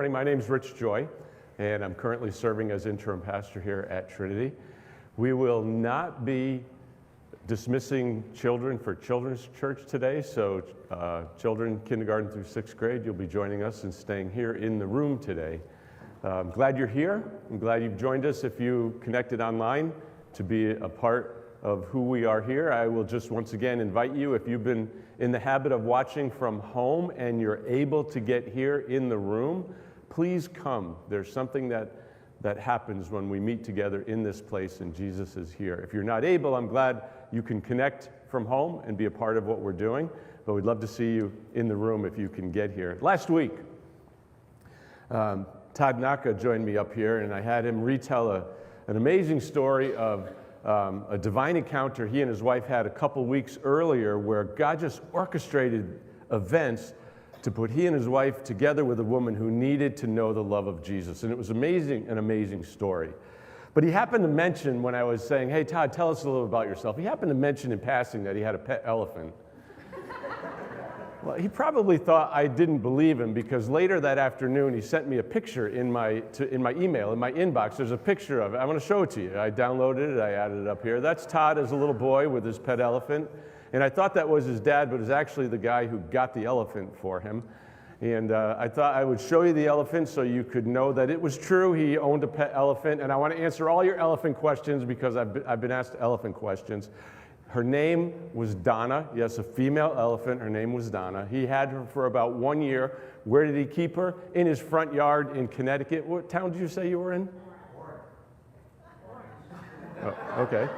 morning. My name is Rich Joy, and I'm currently serving as interim pastor here at Trinity. We will not be dismissing children for Children's Church today, so children kindergarten through 6th grade, you'll be joining us and staying here in the room today. I'm glad you're here. I'm glad you've joined us. If you connected online to be a part of who we are here, I will just once again invite you, if you've been in the habit of watching from home and you're able to get here in the room, please come. There's something that happens when we meet together in this place and Jesus is here. If you're not able, I'm glad you can connect from home and be a part of what we're doing, but we'd love to see you in the room if you can get here. Last week, Todd Naka joined me up here, and I had him retell an amazing story of a divine encounter he and his wife had a couple weeks earlier where God just orchestrated events to put he and his wife together with a woman who needed to know the love of Jesus. And it was an amazing story. But he happened to mention, when I was saying, hey, Todd, tell us a little about yourself, he happened to mention in passing that he had a pet elephant. Well, he probably thought I didn't believe him, because later that afternoon he sent me a picture in my email, in my inbox. There's a picture of it. I want to show it to you. I downloaded it. I added it up here. That's Todd as a little boy with his pet elephant. And I thought that was his dad, but it was actually the guy who got the elephant for him. And I thought I would show you the elephant so you could know that it was true. He owned a pet elephant. And I want to answer all your elephant questions, because I've been asked elephant questions. Her name was Donna. Yes, a female elephant. Her name was Donna. He had her for about 1 year. Where did he keep her? In his front yard in Connecticut. What town did you say you were in? Oh, okay.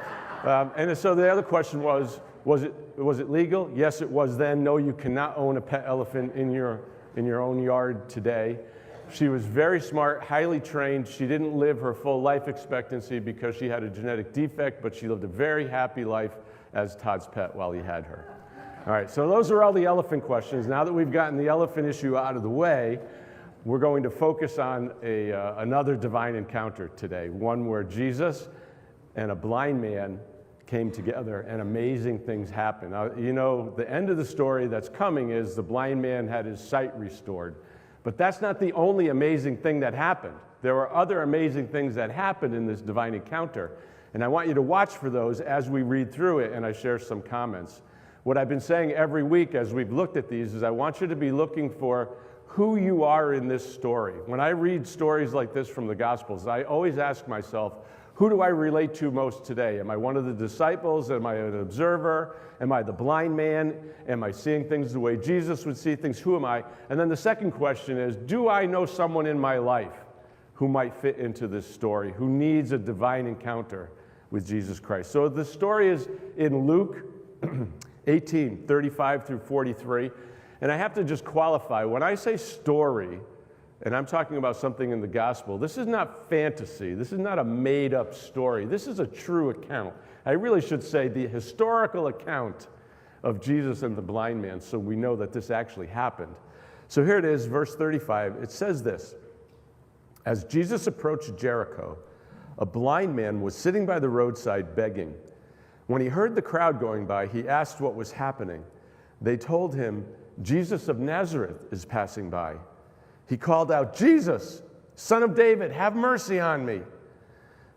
And so the other question was it legal? Yes, it was then. No, you cannot own a pet elephant in your own yard today. She was very smart, highly trained. She didn't live her full life expectancy because she had a genetic defect, but she lived a very happy life as Todd's pet while he had her. All right, so those are all the elephant questions. Now that we've gotten the elephant issue out of the way, we're going to focus on another divine encounter today, one where Jesus and a blind man came together and amazing things happened. Now, you know, the end of the story that's coming is the blind man had his sight restored. But that's not the only amazing thing that happened. There were other amazing things that happened in this divine encounter. And I want you to watch for those as we read through it and I share some comments. What I've been saying every week as we've looked at these is I want you to be looking for who you are in this story. When I read stories like this from the Gospels, I always ask myself, who do I relate to most today? Am I one of the disciples? Am I an observer? Am I the blind man? Am I seeing things the way Jesus would see things? Who am I? And then the second question is, do I know someone in my life who might fit into this story, who needs a divine encounter with Jesus Christ? So the story is in Luke 18, 35 through 43. And I have to just qualify, when I say story, and I'm talking about something in the gospel, this is not fantasy. This is not a made-up story. This is a true account. I really should say the historical account of Jesus and the blind man, so we know that this actually happened. So here it is, verse 35. It says this: as Jesus approached Jericho, a blind man was sitting by the roadside begging. When he heard the crowd going by, he asked what was happening. They told him, Jesus of Nazareth is passing by. He called out, Jesus, Son of David, have mercy on me.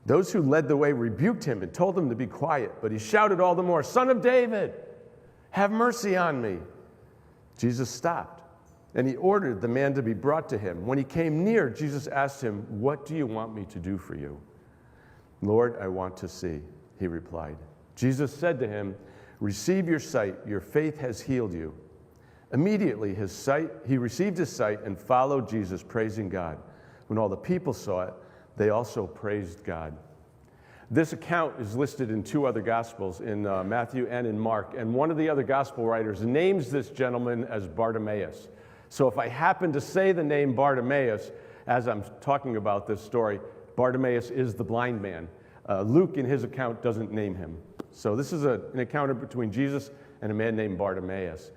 Those who led the way rebuked him and told him to be quiet, but he shouted all the more, Son of David, have mercy on me. Jesus stopped, and he ordered the man to be brought to him. When he came near, Jesus asked him, what do you want me to do for you? Lord, I want to see, he replied. Jesus said to him, receive your sight, your faith has healed you. Immediately he received his sight and followed Jesus, praising God. When all the people saw it, they also praised God. This account is listed in two other Gospels, in Matthew and in Mark, and one of the other Gospel writers names this gentleman as Bartimaeus. So if I happen to say the name Bartimaeus as I'm talking about this story, Bartimaeus is the blind man. Luke, in his account, doesn't name him. So this is an encounter between Jesus and a man named Bartimaeus.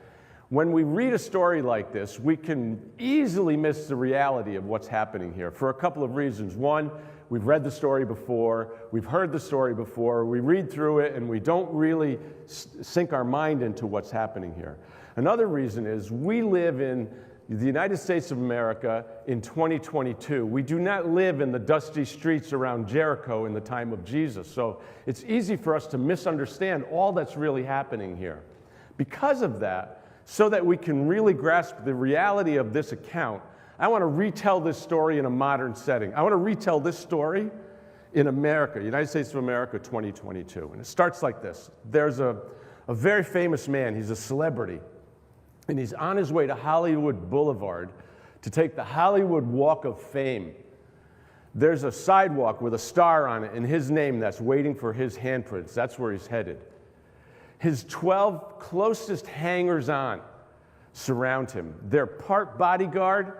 When we read a story like this, we can easily miss the reality of what's happening here for a couple of reasons. One, we've read the story before, we've heard the story before, we read through it, and we don't really sink our mind into what's happening here. Another reason is we live in the United States of America in 2022. We do not live in the dusty streets around Jericho in the time of Jesus. So it's easy for us to misunderstand all that's really happening here. Because of that, so that we can really grasp the reality of this account, I want to retell this story in a modern setting. I want to retell this story in America, United States of America 2022. And it starts like this. There's a very famous man. He's a celebrity. And he's on his way to Hollywood Boulevard to take the Hollywood Walk of Fame. There's a sidewalk with a star on it and his name that's waiting for his handprints. That's where he's headed. His 12 closest hangers-on surround him. They're part bodyguard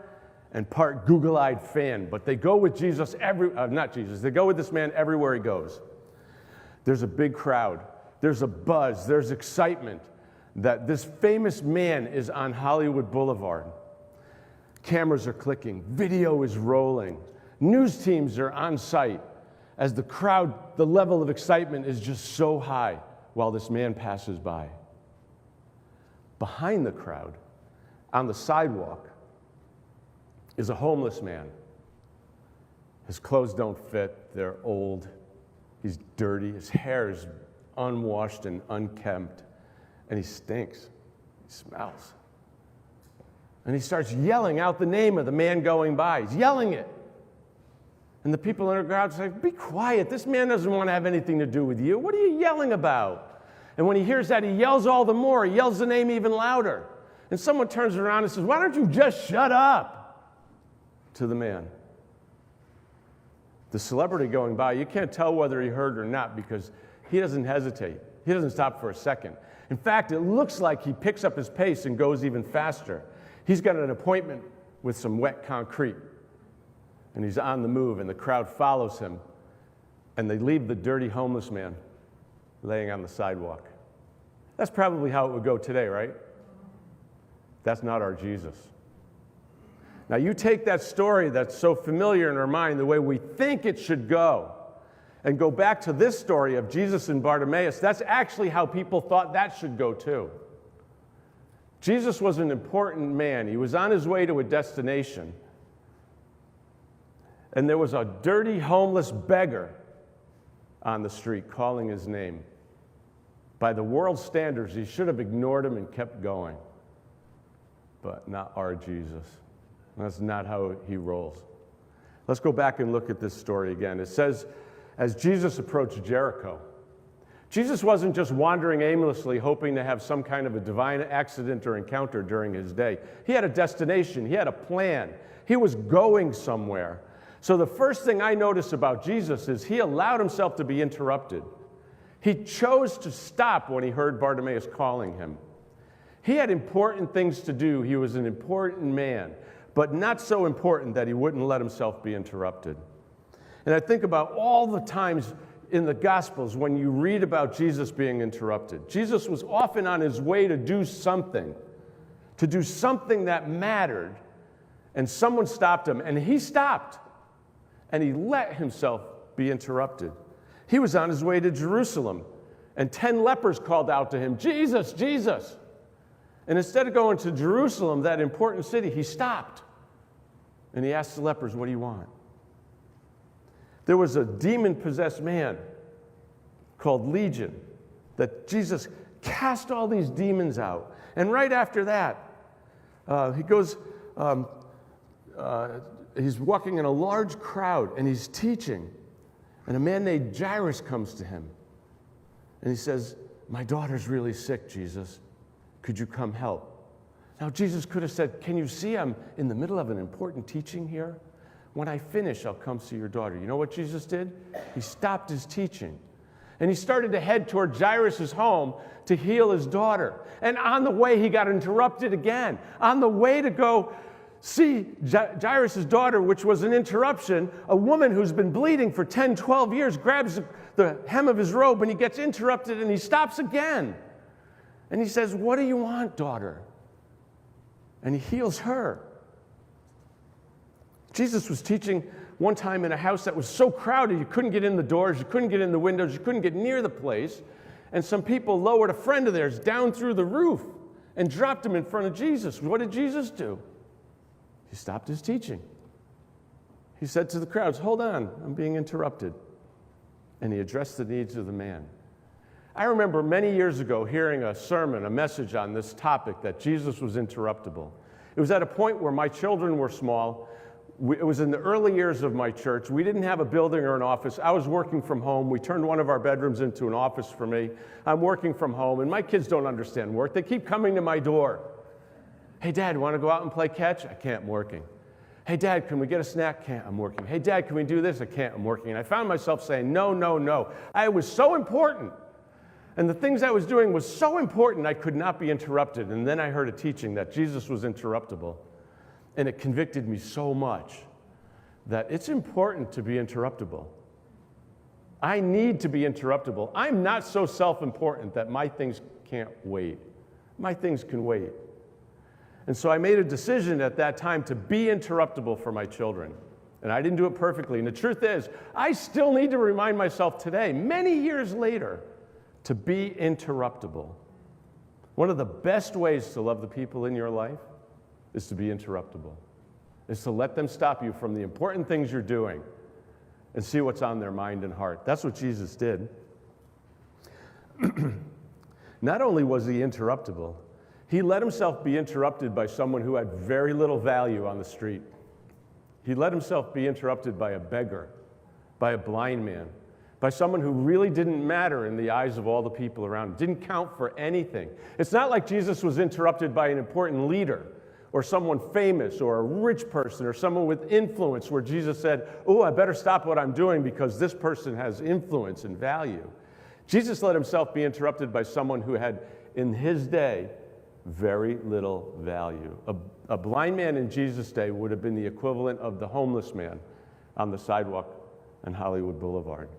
and part Google-eyed fan, but they go with Jesus they go with this man everywhere he goes. There's a big crowd. There's a buzz. There's excitement that this famous man is on Hollywood Boulevard. Cameras are clicking, video is rolling, news teams are on site as the crowd, the level of excitement is just so high while this man passes by. Behind the crowd, on the sidewalk, is a homeless man. His clothes don't fit, they're old, he's dirty, his hair is unwashed and unkempt. And he stinks, he smells. And he starts yelling out the name of the man going by. He's yelling it. And the people in the crowd say, be quiet, this man doesn't want to have anything to do with you. What are you yelling about? And when he hears that, he yells all the more. He yells the name even louder. And someone turns around and says, why don't you just shut up? To the man. The celebrity going by, you can't tell whether he heard or not because he doesn't hesitate. He doesn't stop for a second. In fact, it looks like he picks up his pace and goes even faster. He's got an appointment with some wet concrete, and he's on the move, and the crowd follows him, and they leave the dirty homeless man laying on the sidewalk. That's probably how it would go today, right? That's not our Jesus. Now, you take that story that's so familiar in our mind, the way we think it should go, and go back to this story of Jesus and Bartimaeus. That's actually how people thought that should go too. Jesus was an important man. He was on his way to a destination. And there was a dirty, homeless beggar on the street calling his name. By the world's standards, he should have ignored him and kept going. But not our Jesus. That's not how he rolls. Let's go back and look at this story again. It says, as Jesus approached Jericho, Jesus wasn't just wandering aimlessly, hoping to have some kind of a divine accident or encounter during his day. He had a destination. He had a plan. He was going somewhere. So the first thing I notice about Jesus is he allowed himself to be interrupted. He chose to stop when he heard Bartimaeus calling him. He had important things to do. He was an important man, but not so important that he wouldn't let himself be interrupted. And I think about all the times in the Gospels when you read about Jesus being interrupted. Jesus was often on his way to do something that mattered, and someone stopped him, and he stopped, and he let himself be interrupted. He was on his way to Jerusalem, and 10 lepers called out to him, Jesus, Jesus. And instead of going to Jerusalem, that important city, he stopped, and he asked the lepers, what do you want? There was a demon-possessed man called Legion that Jesus cast all these demons out. And right after that, he goes, he's walking in a large crowd, and he's teaching. And a man named Jairus comes to him. And he says, my daughter's really sick, Jesus. Could you come help? Now, Jesus could have said, can you see I'm in the middle of an important teaching here? When I finish, I'll come see your daughter. You know what Jesus did? He stopped his teaching. And he started to head toward Jairus' home to heal his daughter. And on the way, he got interrupted again. On the way to go see Jairus' daughter, which was an interruption, a woman who's been bleeding for 10, 12 years grabs the hem of his robe, and he gets interrupted, and he stops again. And he says, what do you want, daughter? And he heals her. Jesus was teaching one time in a house that was so crowded you couldn't get in the doors, you couldn't get in the windows, you couldn't get near the place. And some people lowered a friend of theirs down through the roof and dropped him in front of Jesus. What did Jesus do? He stopped his teaching. He said to the crowds, hold on, I'm being interrupted. And he addressed the needs of the man. I remember many years ago hearing a sermon, a message on this topic, that Jesus was interruptible. It was at a point where my children were small. It was in the early years of my church. We didn't have a building or an office. I was working from home. We turned one of our bedrooms into an office for me. I'm working from home, and my kids don't understand work. They keep coming to my door. Hey, Dad, want to go out and play catch? I can't, I'm working. Hey, Dad, can we get a snack? Can't, I'm working. Hey, Dad, can we do this? I can't, I'm working. And I found myself saying, no, no, no. I was so important. And the things I was doing was so important, I could not be interrupted. And then I heard a teaching that Jesus was interruptible. And it convicted me so much that it's important to be interruptible. I need to be interruptible. I'm not so self-important that my things can't wait. My things can wait. And so I made a decision at that time to be interruptible for my children. And I didn't do it perfectly. And the truth is, I still need to remind myself today, many years later, to be interruptible. One of the best ways to love the people in your life is to be interruptible, is to let them stop you from the important things you're doing and see what's on their mind and heart. That's what Jesus did. Not only was he interruptible, he let himself be interrupted by someone who had very little value on the street. He let himself be interrupted by a beggar, by a blind man, by someone who really didn't matter in the eyes of all the people around him, didn't count for anything. It's not like Jesus was interrupted by an important leader or someone famous or a rich person or someone with influence where Jesus said, oh, I better stop what I'm doing because this person has influence and value. Jesus let himself be interrupted by someone who had, in his day, very little value. A blind man in Jesus' day would have been the equivalent of the homeless man on the sidewalk on Hollywood Boulevard.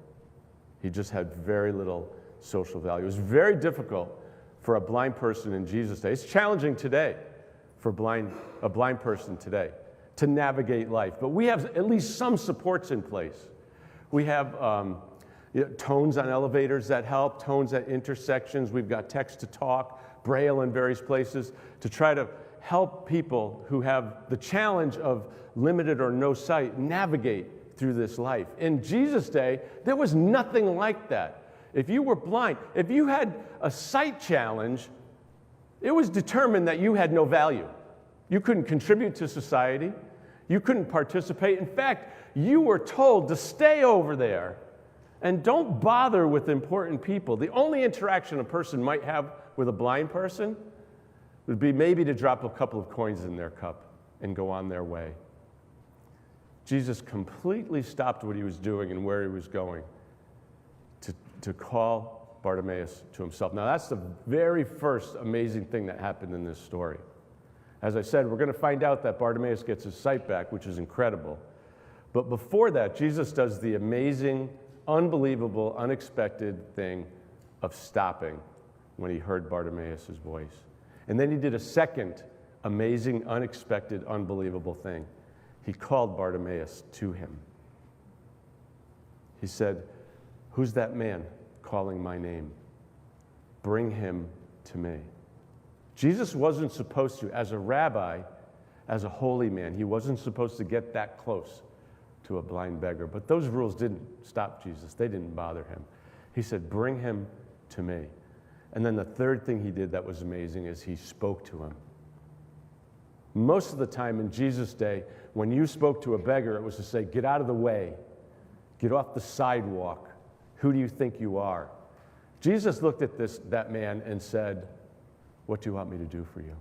He just had very little social value. It was very difficult for a blind person in Jesus' day. It's challenging today for a blind person today to navigate life. But we have at least some supports in place. We have tones on elevators that help, tones at intersections. We've got text-to-talk, Braille in various places to try to help people who have the challenge of limited or no sight navigate through this life. In Jesus' day, there was nothing like that. If you were blind, if you had a sight challenge, it was determined that you had no value. You couldn't contribute to society. You couldn't participate. In fact, you were told to stay over there and don't bother with important people. The only interaction a person might have with a blind person would be maybe to drop a couple of coins in their cup and go on their way. Jesus completely stopped what he was doing and where he was going to call Bartimaeus to himself. Now, that's the very first amazing thing that happened in this story. As I said, we're going to find out that Bartimaeus gets his sight back, which is incredible. But before that, Jesus does the amazing, unbelievable, unexpected thing of stopping when he heard Bartimaeus' voice. And then he did a second amazing, unexpected, unbelievable thing. He called Bartimaeus to him. He said, who's that man calling my name? Bring him to me. Jesus wasn't supposed to, as a rabbi, as a holy man, he wasn't supposed to get that close to a blind beggar. But those rules didn't stop Jesus. They didn't bother him. He said, bring him to me. And then the third thing he did that was amazing is he spoke to him. Most of the time in Jesus' day, when you spoke to a beggar, it was to say, get out of the way. Get off the sidewalk. Who do you think you are? Jesus looked at that man and said, what do you want me to do for you?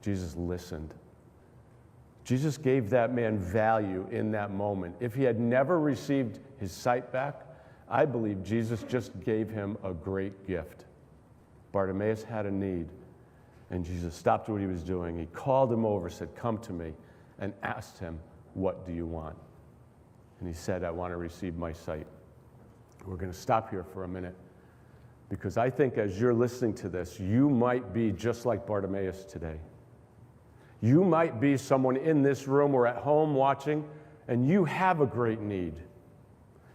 Jesus listened. Jesus gave that man value in that moment. If he had never received his sight back, I believe Jesus just gave him a great gift. Bartimaeus had a need, and Jesus stopped what he was doing. He called him over, said, come to me, and asked him, what do you want? And he said, I want to receive my sight. We're going to stop here for a minute, because I think as you're listening to this, you might be just like Bartimaeus today. You might be someone in this room or at home watching, and you have a great need.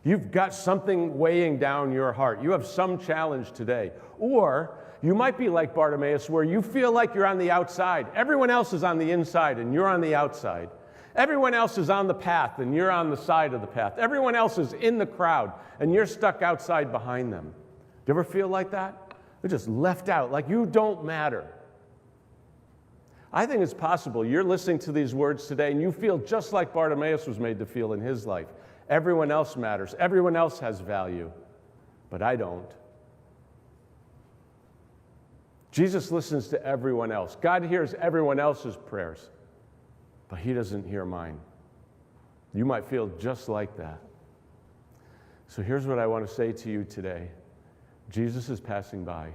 You've got something weighing down your heart. You have some challenge today. Or you might be like Bartimaeus, where you feel like you're on the outside. Everyone else is on the inside, and you're on the outside. Everyone else is on the path, and you're on the side of the path. Everyone else is in the crowd, and you're stuck outside behind them. Do you ever feel like that? They're just left out, like you don't matter. I think it's possible you're listening to these words today, and you feel just like Bartimaeus was made to feel in his life. Everyone else matters. Everyone else has value, but I don't. Jesus listens to everyone else. God hears everyone else's prayers, but he doesn't hear mine. You might feel just like that. So here's what I want to say to you today. Jesus is passing by.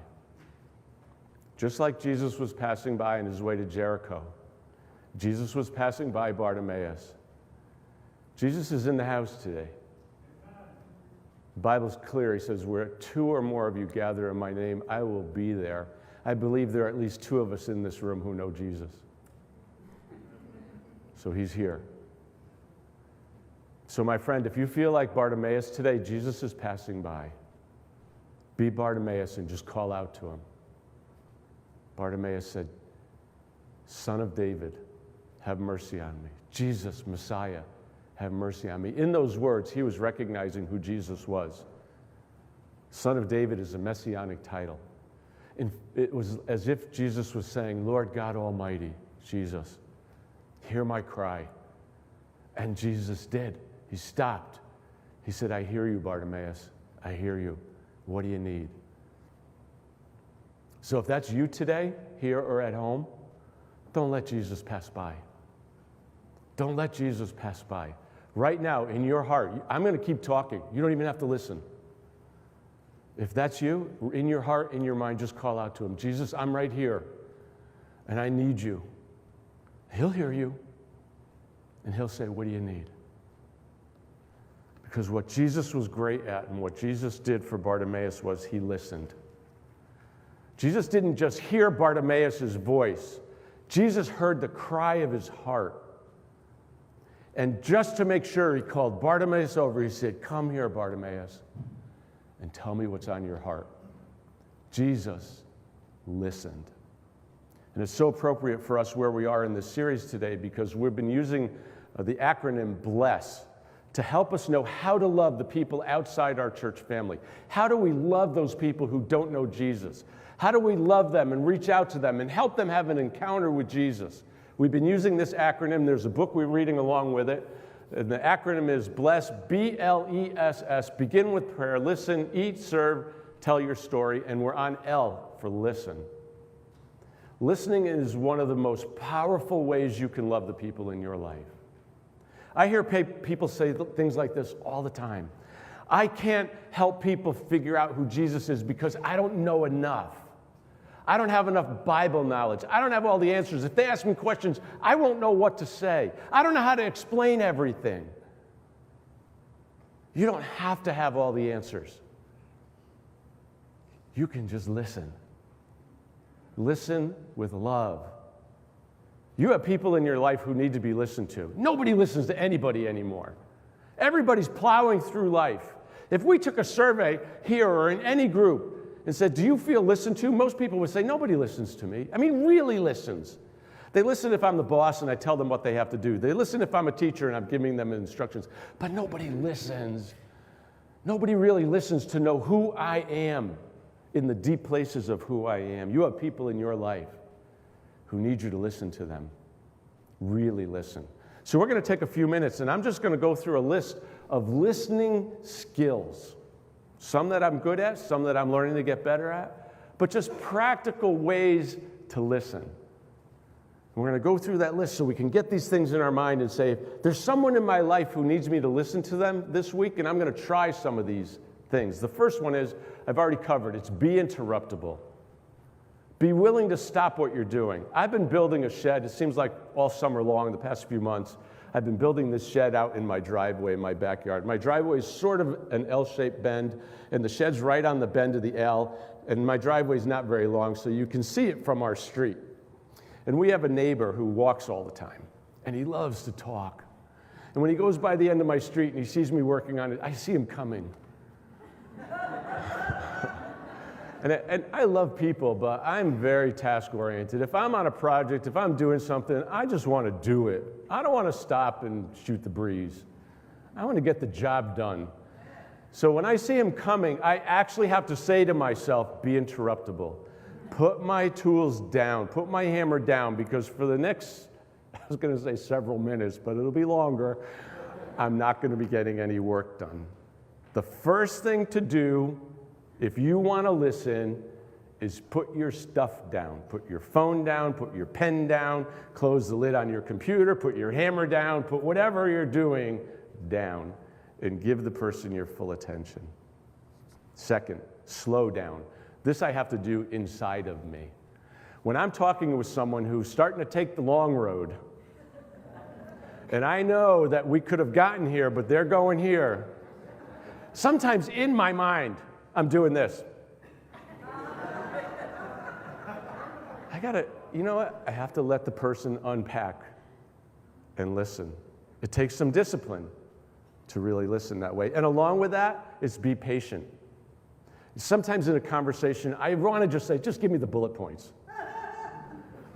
Just like Jesus was passing by on his way to Jericho, Jesus was passing by Bartimaeus. Jesus is in the house today. The Bible's clear. He says, where two or more of you gather in my name, I will be there. I believe there are at least two of us in this room who know Jesus. So he's here. So my friend, if you feel like Bartimaeus today, Jesus is passing by. Be Bartimaeus and just call out to him. Bartimaeus said, Son of David, have mercy on me. Jesus, Messiah, have mercy on me. In those words, he was recognizing who Jesus was. Son of David is a messianic title. And it was as if Jesus was saying, Lord God Almighty, Jesus, hear my cry. And Jesus did. He stopped. He said, I hear you, Bartimaeus. I hear you. What do you need? So if that's you today, here or at home, don't let Jesus pass by. Don't let Jesus pass by. Right now, in your heart, I'm going to keep talking. You don't even have to listen. If that's you, in your heart, in your mind, just call out to him. Jesus, I'm right here, and I need you. He'll hear you, and he'll say, what do you need? Because what Jesus was great at and what Jesus did for Bartimaeus was he listened. Jesus didn't just hear Bartimaeus' voice. Jesus heard the cry of his heart. And just to make sure, he called Bartimaeus over. He said, come here, Bartimaeus, and tell me what's on your heart. Jesus listened. And it's so appropriate for us where we are in this series today because we've been using the acronym BLESS to help us know how to love the people outside our church family. How do we love those people who don't know Jesus? How do we love them and reach out to them and help them have an encounter with Jesus? We've been using this acronym. There's a book we're reading along with it. And the acronym is BLESS, B-L-E-S-S. Begin with prayer, listen, eat, serve, tell your story. And we're on L for listen. Listening is one of the most powerful ways you can love the people in your life. I hear people say things like this all the time. I can't help people figure out who Jesus is because I don't know enough. I don't have enough Bible knowledge. I don't have all the answers. If they ask me questions, I won't know what to say. I don't know how to explain everything. You don't have to have all the answers. You can just listen. Listen with love. You have people in your life who need to be listened to. Nobody listens to anybody anymore. Everybody's plowing through life. If we took a survey here or in any group and said, do you feel listened to? Most people would say, nobody listens to me. I mean, really listens. They listen if I'm the boss and I tell them what they have to do. They listen if I'm a teacher and I'm giving them instructions. But nobody listens. Nobody really listens to know who I am in the deep places of who I am. You have people in your life who need you to listen to them. Really listen. So we're going to take a few minutes, and I'm just going to go through a list of listening skills. Some that I'm good at, some that I'm learning to get better at, but just practical ways to listen. We're going to go through that list so we can get these things in our mind and say, there's someone in my life who needs me to listen to them this week, and I'm going to try some of these things. The first one is, I've already covered, it's be interruptible. Be willing to stop what you're doing. I've been building a shed, it seems like all summer long, the past few months. I've been building this shed out in my driveway, in my backyard. My driveway is sort of an L-shaped bend, and the shed's right on the bend of the L, and my driveway's not very long, so you can see it from our street. And we have a neighbor who walks all the time, and he loves to talk. And when he goes by the end of my street and he sees me working on it, I see him coming. And I love people, but I'm very task-oriented. If I'm on a project, if I'm doing something, I just want to do it. I don't want to stop and shoot the breeze. I want to get the job done. So when I see him coming, I actually have to say to myself, be interruptible. Put my tools down, put my hammer down, because for the next, I was going to say several minutes, but it'll be longer, I'm not going to be getting any work done. The first thing to do, if you want to listen, is put your stuff down. Put your phone down, put your pen down, close the lid on your computer, put your hammer down, put whatever you're doing down, and give the person your full attention. Second, slow down. This I have to do inside of me. When I'm talking with someone who's starting to take the long road, and I know that we could have gotten here, but they're going here, sometimes in my mind, I'm doing this. You know what? I have to let the person unpack and listen. It takes some discipline to really listen that way. And along with that is be patient. Sometimes in a conversation, I want to just say, just give me the bullet points.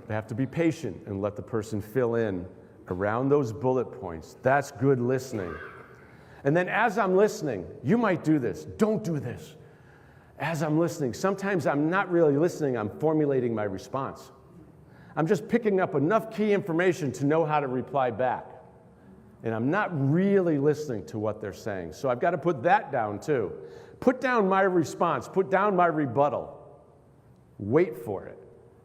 I have to be patient and let the person fill in around those bullet points. That's good listening. And then as I'm listening, you might do this. Don't do this. As I'm listening, sometimes I'm not really listening, I'm formulating my response. I'm just picking up enough key information to know how to reply back. And I'm not really listening to what they're saying. So I've got to put that down too. Put down my response, put down my rebuttal. Wait for it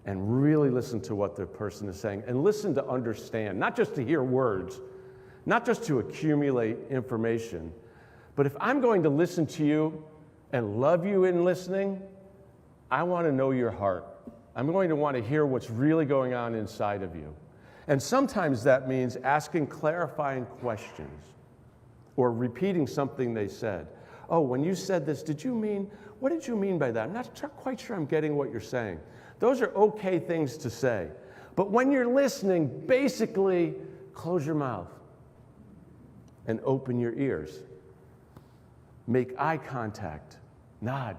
and really listen to what the person is saying. And listen to understand, not just to hear words, not just to accumulate information, but if I'm going to listen to you and love you in listening, I want to know your heart. I'm going to want to hear what's really going on inside of you. And sometimes that means asking clarifying questions or repeating something they said. Oh, when you said this, what did you mean by that? I'm not quite sure I'm getting what you're saying. Those are okay things to say. But when you're listening, basically close your mouth and open your ears. Make eye contact, nod,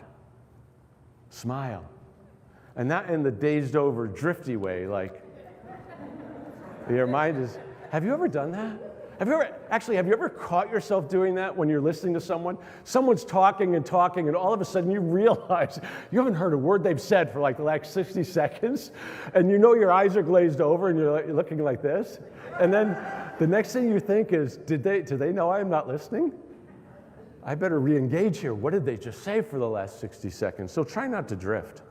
smile. And not in the dazed over, drifty way, like your mind is, have you ever done that? Have you ever caught yourself doing that when you're listening to someone? Someone's talking and talking, and all of a sudden you realize you haven't heard a word they've said for like the last 60 seconds, and you know your eyes are glazed over and you're looking like this. And then the next thing you think is, do they know I'm not listening? I better re-engage here. What did they just say for the last 60 seconds? So try not to drift.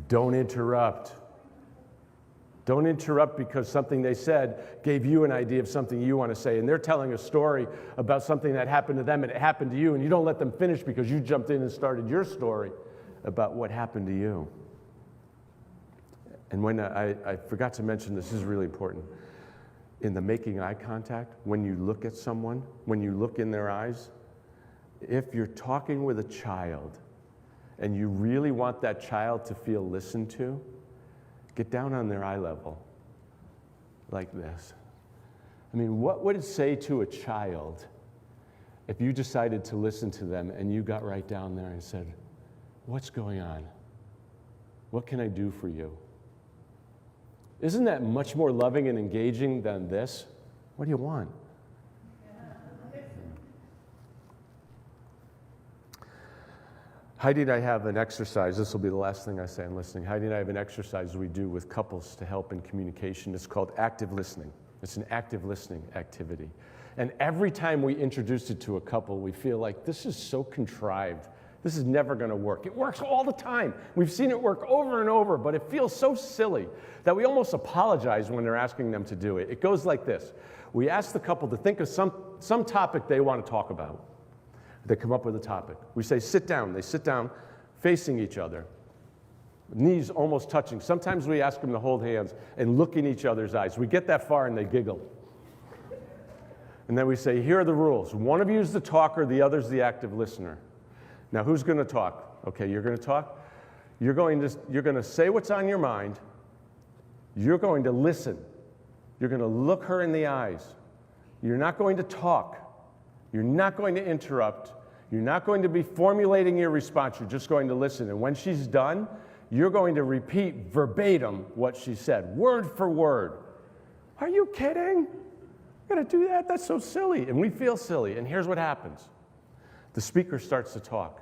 Don't interrupt. Don't interrupt because something they said gave you an idea of something you want to say. And they're telling a story about something that happened to them and it happened to you, and you don't let them finish because you jumped in and started your story about what happened to you. And when I forgot to mention, this is really important. In the making eye contact, when you look at someone, when you look in their eyes, if you're talking with a child and you really want that child to feel listened to, get down on their eye level, like this. I mean, what would it say to a child if you decided to listen to them and you got right down there and said, what's going on? What can I do for you? Isn't that much more loving and engaging than this? What do you want? Heidi and I have an exercise. This will be the last thing I say on listening. Heidi and I have an exercise we do with couples to help in communication. It's called active listening. It's an active listening activity. And every time we introduce it to a couple, we feel like this is so contrived. This is never going to work. It works all the time. We've seen it work over and over, but it feels so silly that we almost apologize when they're asking them to do it. It goes like this. We ask the couple to think of some topic they want to talk about. They come up with a topic. We say, sit down. They sit down facing each other, knees almost touching. Sometimes we ask them to hold hands and look in each other's eyes. We get that far and they giggle. And then we say, here are the rules. One of you is the talker, the other's the active listener. Now, who's going to talk? Okay, you're going to talk. You're going to say what's on your mind. You're going to listen. You're going to look her in the eyes. You're not going to talk. You're not going to interrupt. You're not going to be formulating your response. You're just going to listen. And when she's done, you're going to repeat verbatim what she said, word for word. Are you kidding? You're going to do that? That's so silly. And we feel silly. And here's what happens. The speaker starts to talk.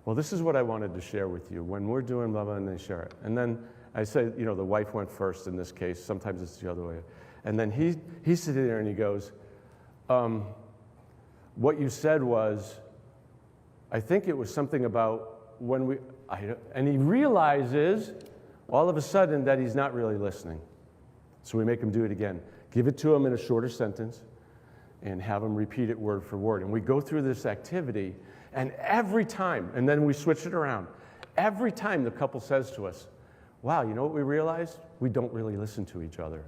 Well, this is what I wanted to share with you. When we're doing blah, blah, and they share it. And then I say, the wife went first in this case. Sometimes it's the other way. And then he's sitting there and he goes, what you said was, I think it was something about when and he realizes all of a sudden that he's not really listening. So we make him do it again. Give it to him in a shorter sentence and have him repeat it word for word. And we go through this activity, and every time, and then we switch it around, every time the couple says to us, wow, you know what we realized? We don't really listen to each other.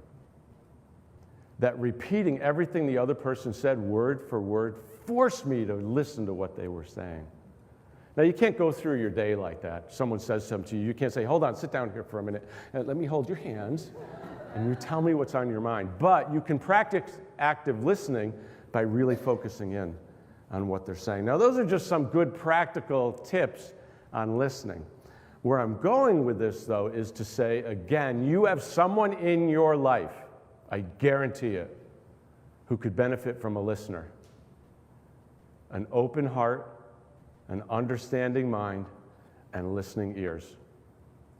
That repeating everything the other person said word for word forced me to listen to what they were saying. Now, you can't go through your day like that. Someone says something to you. You can't say, hold on, sit down here for a minute, and let me hold your hands, and you tell me what's on your mind. But you can practice active listening by really focusing in on what they're saying. Now, those are just some good practical tips on listening. Where I'm going with this, though, is to say, again, you have someone in your life, I guarantee it, who could benefit from a listener. An open heart, an understanding mind, and listening ears.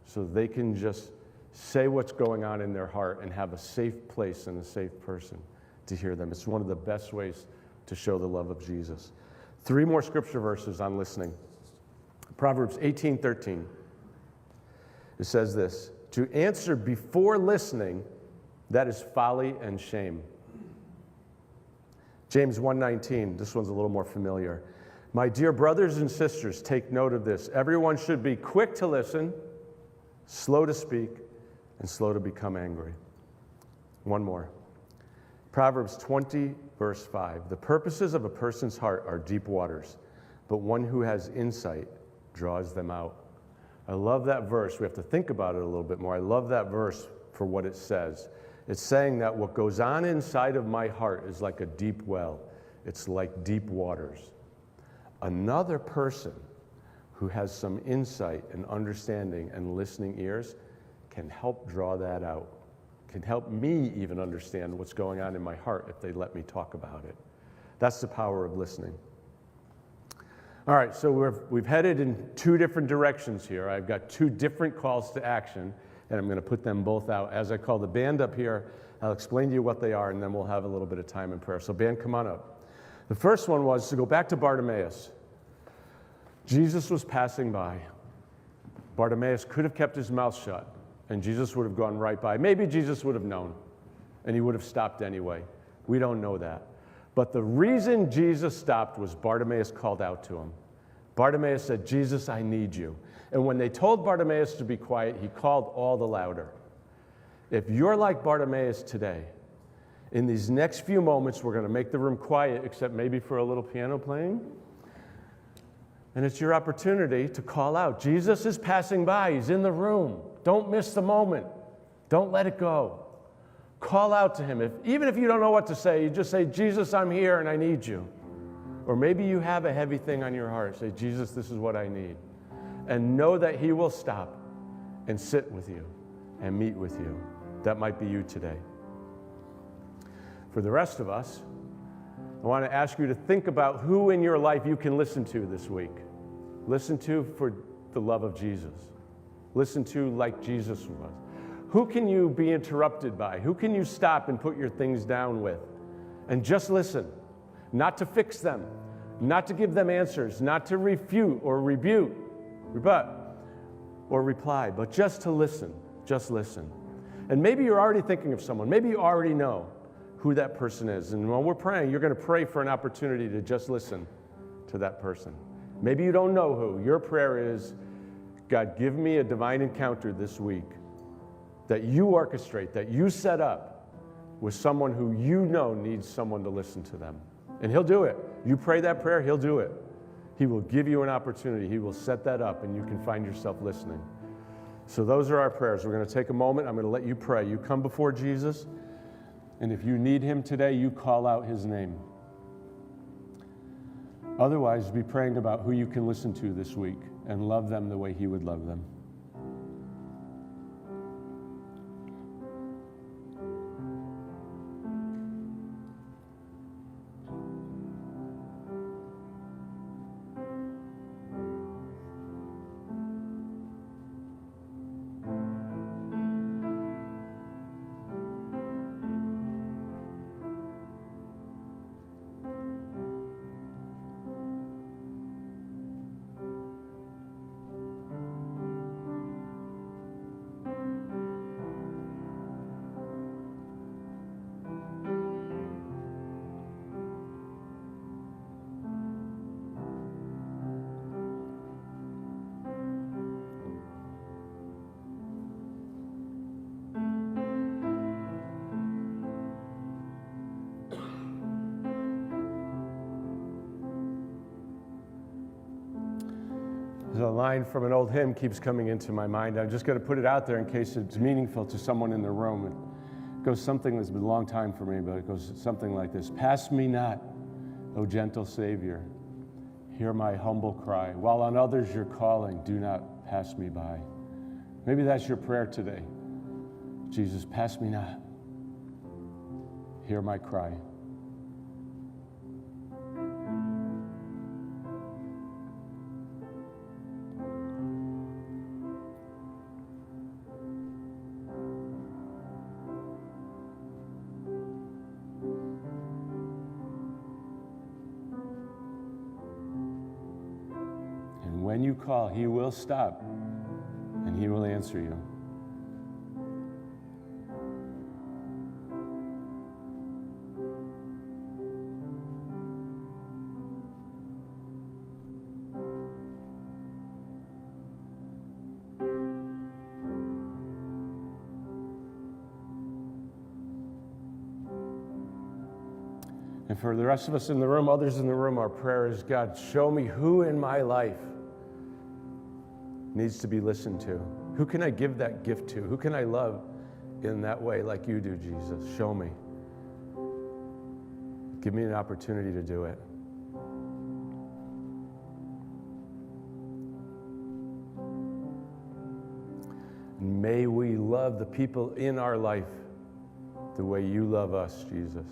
So they can just say what's going on in their heart and have a safe place and a safe person to hear them. It's one of the best ways to show the love of Jesus. 3 more scripture verses on listening. Proverbs 18:13. It says this, to answer before listening, that is folly and shame. James 1:19, this one's a little more familiar. My dear brothers and sisters, take note of this. Everyone should be quick to listen, slow to speak, and slow to become angry. One more. Proverbs 20, verse 5. The purposes of a person's heart are deep waters, but one who has insight draws them out. I love that verse. We have to think about it a little bit more. I love that verse for what it says. It's saying that what goes on inside of my heart is like a deep well. It's like deep waters. Another person who has some insight and understanding and listening ears can help draw that out, can help me even understand what's going on in my heart if they let me talk about it. That's the power of listening. All right, so we've headed in 2 different directions here. I've got 2 different calls to action, and I'm going to put them both out. As I call the band up here, I'll explain to you what they are, and then we'll have a little bit of time in prayer. So band, come on up. The first one was to go back to Bartimaeus. Jesus was passing by. Bartimaeus could have kept his mouth shut, and Jesus would have gone right by. Maybe Jesus would have known, and he would have stopped anyway. We don't know that. But the reason Jesus stopped was Bartimaeus called out to him. Bartimaeus said, Jesus, I need you. And when they told Bartimaeus to be quiet, he called all the louder. If you're like Bartimaeus today, in these next few moments, we're going to make the room quiet, except maybe for a little piano playing. And it's your opportunity to call out. Jesus is passing by. He's in the room. Don't miss the moment. Don't let it go. Call out to him. Even if you don't know what to say, you just say, Jesus, I'm here and I need you. Or maybe you have a heavy thing on your heart. Say, Jesus, this is what I need. And know that he will stop and sit with you and meet with you. That might be you today. For the rest of us, I want to ask you to think about who in your life you can listen to this week. Listen to for the love of Jesus. Listen to like Jesus was. Who can you be interrupted by? Who can you stop and put your things down with? And just listen. Not to fix them. Not to give them answers. Not to refute or rebut or reply. But just to listen. Just listen. And maybe you're already thinking of someone. Maybe you already know who that person is. And while we're praying, you're going to pray for an opportunity to just listen to that person. Maybe you don't know who. Your prayer is, God, give me a divine encounter this week that you orchestrate, that you set up with someone who you know needs someone to listen to them. And he'll do it. You pray that prayer, he'll do it. He will give you an opportunity. He will set that up, and you can find yourself listening. So those are our prayers. We're going to take a moment. I'm going to let you pray. You come before Jesus, And if you need him today, you call out his name. Otherwise, be praying about who you can listen to this week and love them the way he would love them. There's a line from an old hymn keeps coming into my mind. I'm just going to put it out there in case it's meaningful to someone in the room. It goes something that's been a long time for me, but it goes something like this. Pass me not, O gentle Savior. Hear my humble cry. While on others you're calling, do not pass me by. Maybe that's your prayer today. Jesus, pass me not. Hear my cry. When you call, he will stop and he will answer you. And for the rest of us in the room, others in the room, our prayer is, God, show me who in my life needs to be listened to. Who can I give that gift to? Who can I love in that way like you do, Jesus? Show me. Give me an opportunity to do it. And may we love the people in our life the way you love us, Jesus.